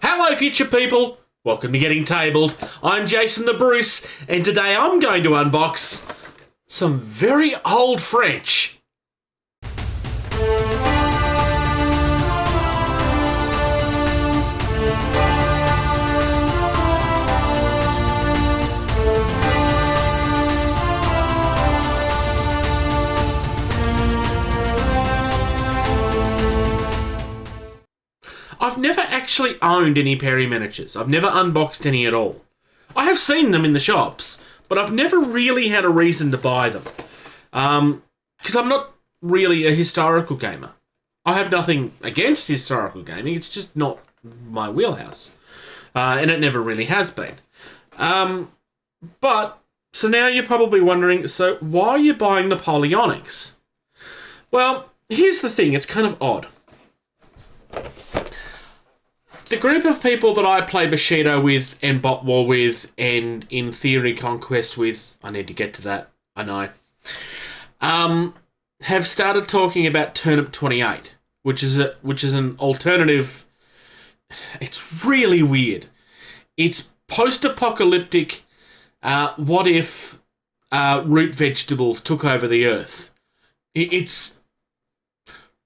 Hello, future people. Welcome to Getting Tabled. I'm Jason the Bruce, and today I'm going to unbox some very old French. I've never actually owned any Perry miniatures. I've never unboxed any at all. I have seen them in the shops, but I've never really had a reason to buy them. Because I'm not really a historical gamer. I have nothing against historical gaming, it's just not my wheelhouse. And it never really has been. So now you're probably wondering, so why are you buying Napoleonics? Well, here's the thing, it's kind of odd. The group of people that I play Bushido with and Bot War with and in theory Conquest with, I need to get to that, I know, have started talking about Turnip 28, which is an alternative. It's really weird. It's post-apocalyptic. What if root vegetables took over the earth? It's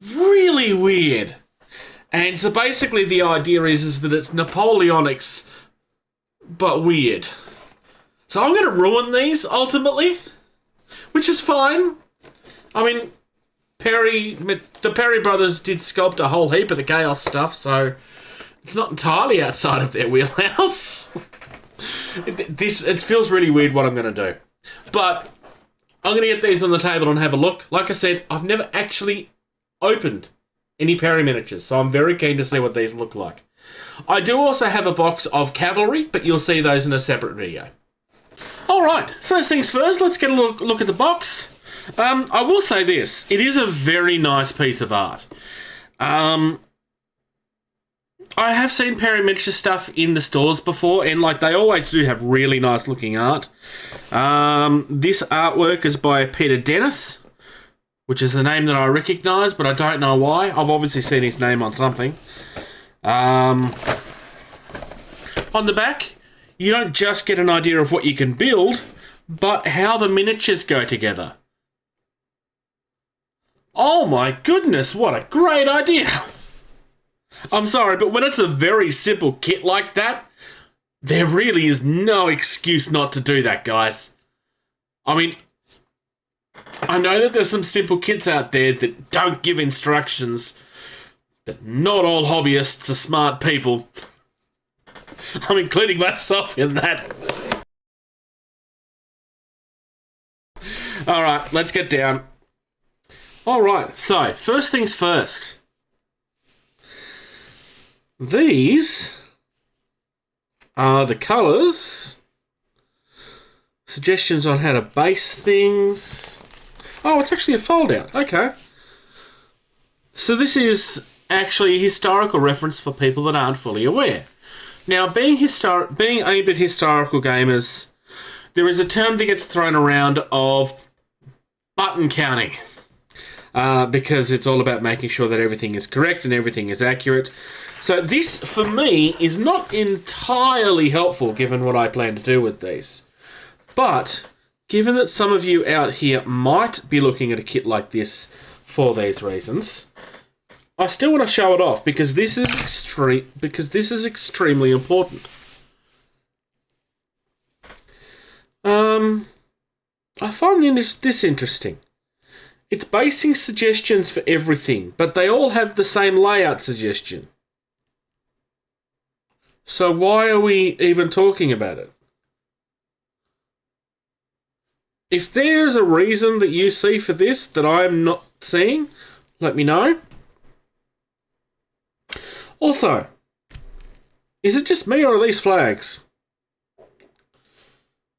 really weird. And so basically the idea is that it's Napoleonics, but weird. So I'm going to ruin these, ultimately, which is fine. I mean, the Perry brothers did sculpt a whole heap of the Chaos stuff, so it's not entirely outside of their wheelhouse. It feels really weird what I'm going to do. But I'm going to get these on the table and have a look. Like I said, I've never actually opened any Perry miniatures, so I'm very keen to see what these look like. I do also have a box of cavalry, but you'll see those in a separate video. Alright, first things first, let's get a look at the box. I will say this, it is a very nice piece of art. I have seen Perry miniature stuff in the stores before, and like they always do have really nice looking art. This artwork is by Peter Dennis, which is the name that I recognise, but I don't know why. I've obviously seen his name on something. On the back, you don't just get an idea of what you can build, but how the miniatures go together. Oh my goodness, what a great idea! I'm sorry, but when it's a very simple kit like that, there really is no excuse not to do that, guys. I mean, I know that there's some simple kits out there that don't give instructions, but not all hobbyists are smart people. I'm including myself in that. Alright, let's get down. Alright, so, first things first. These are the colours, suggestions on how to base things. Oh, it's actually a fold-out. Okay. So this is actually a historical reference for people that aren't fully aware. Now, being aimed at historical gamers, there is a term that gets thrown around of button counting. Because it's all about making sure that everything is correct and everything is accurate. So this, for me, is not entirely helpful given what I plan to do with these. But given that some of you out here might be looking at a kit like this for these reasons, I still want to show it off because this is extremely important. I find this interesting. It's basing suggestions for everything, but they all have the same layout suggestion. So why are we even talking about it? If there's a reason that you see for this that I'm not seeing, let me know. Also, is it just me or are these flags?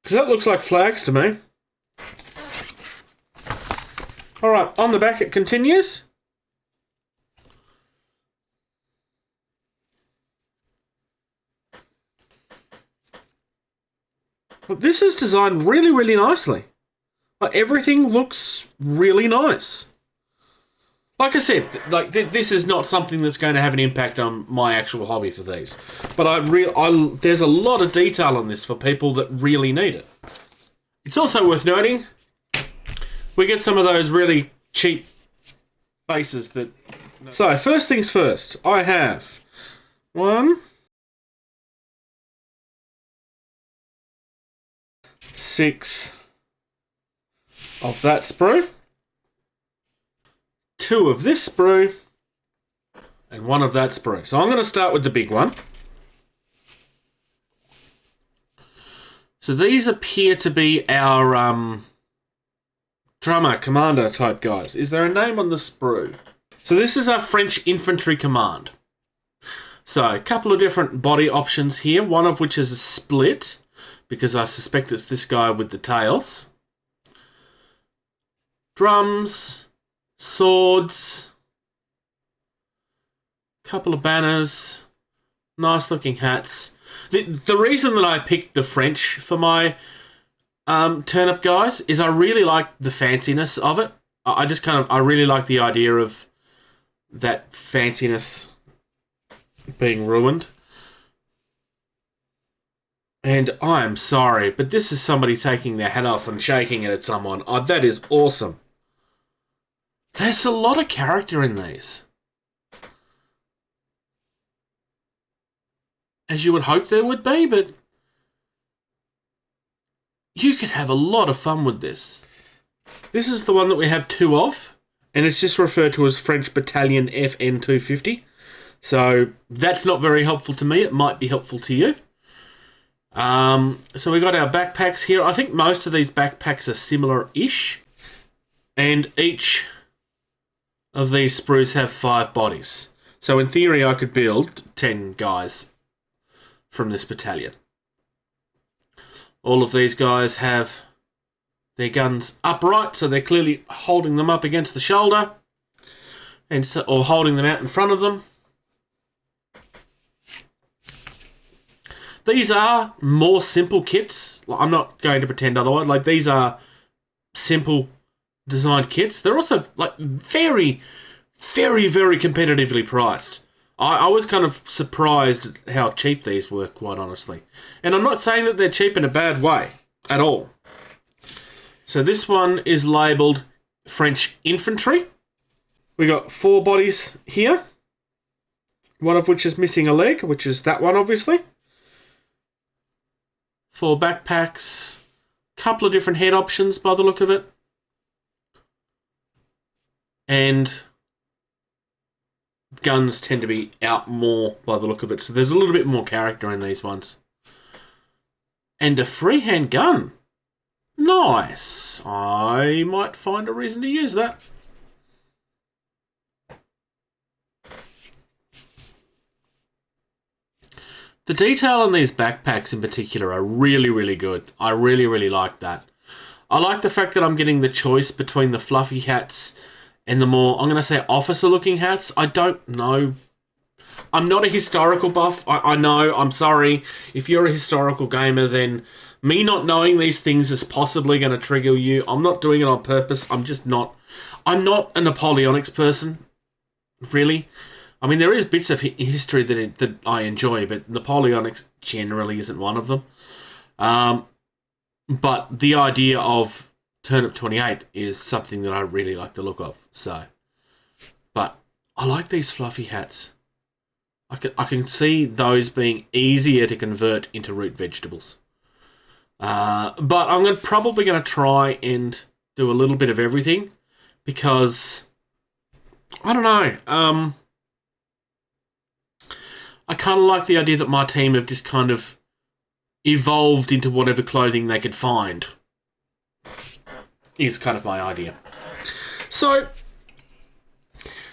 Because that looks like flags to me. Alright, on the back it continues. But this is designed really, really nicely. Like, everything looks really nice. Like I said, this is not something that's going to have an impact on my actual hobby for these. But there's a lot of detail on this for people that really need it. It's also worth noting, we get some of those really cheap bases that... So, first things first, I have 1, 6 of that sprue, 2 of this sprue, and 1 of that sprue. So I'm going to start with the big one. So these appear to be our drummer, commander type guys. Is there a name on the sprue? So this is our French Infantry command. So a couple of different body options here, one of which is a split, because I suspect it's this guy with the tails. Drums, swords, couple of banners, nice looking hats. The reason that I picked the French for my Turnip guys is I really like the fanciness of it. I really like the idea of that fanciness being ruined. And I'm sorry, but this is somebody taking their hat off and shaking it at someone. Oh, that is awesome. There's a lot of character in these. As you would hope there would be, but you could have a lot of fun with this. This is the one that we have 2 of, and it's just referred to as French Battalion FN 250. So that's not very helpful to me. It might be helpful to you. So we got our backpacks here. I think most of these backpacks are similar-ish, and each of these sprues have 5 bodies. So in theory, I could build 10 guys from this battalion. All of these guys have their guns upright, so they're clearly holding them up against the shoulder, or holding them out in front of them. These are more simple kits. I'm not going to pretend otherwise. Like, these are simple designed kits. They're also like very, very, very competitively priced. I was kind of surprised at how cheap these were, quite honestly. And I'm not saying that they're cheap in a bad way at all. So this one is labelled French Infantry. We got 4 bodies here. One of which is missing a leg, which is that one, obviously. 4 backpacks. Couple of different head options by the look of it. And guns tend to be out more by the look of it. So there's a little bit more character in these ones. And a freehand gun. Nice. I might find a reason to use that. The detail on these backpacks in particular are really, really good. I really, really like that. I like the fact that I'm getting the choice between the fluffy hats and the more, I'm going to say, officer-looking hats. I don't know. I'm not a historical buff. I know, I'm sorry. If you're a historical gamer, then me not knowing these things is possibly going to trigger you. I'm not doing it on purpose. I'm just not. I'm not a Napoleonics person, really. I mean, there is bits of history that I enjoy, but Napoleonics generally isn't one of them. But the idea of Turnip 28 is something that I really like the look of. So, but I like these fluffy hats. I can see those being easier to convert into root vegetables. But I'm probably going to try and do a little bit of everything because I don't know. I kind of like the idea that my team have just kind of evolved into whatever clothing they could find. Is kind of my idea. So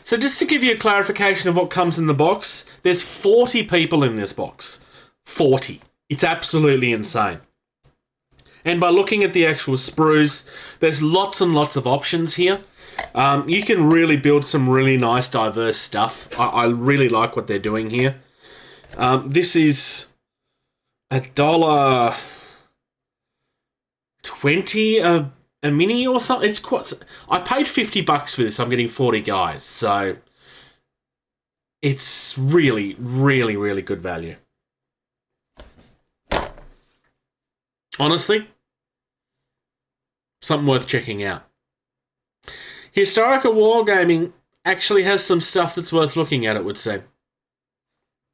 just to give you a clarification of what comes in the box, there's 40 people in this box. 40. It's absolutely insane. And by looking at the actual sprues, there's lots and lots of options here. You can really build some really nice, diverse stuff. I really like what they're doing here. This is $1.20 a mini or something. It's quite. I paid $50 for this. I'm getting 40 guys, so it's really, really, really good value. Honestly, something worth checking out. Historical Wargaming actually has some stuff that's worth looking at, it would seem.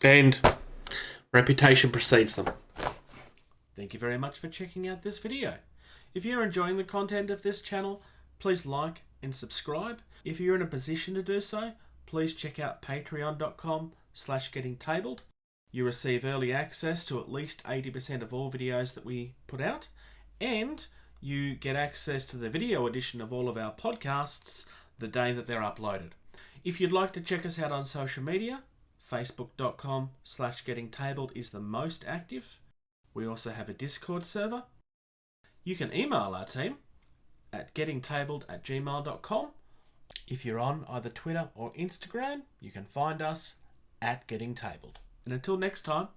And reputation precedes them. Thank you very much for checking out this video. If you're enjoying the content of this channel, please like and subscribe. If you're in a position to do so, please check out patreon.com/gettingtabled. You receive early access to at least 80% of all videos that we put out, and you get access to the video edition of all of our podcasts the day that they're uploaded. If you'd like to check us out on social media, facebook.com/gettingtabled is the most active. We also have a Discord server. You can email our team at gettingtabled@gmail.com. If you're on either Twitter or Instagram, you can find us at gettingtabled. And until next time,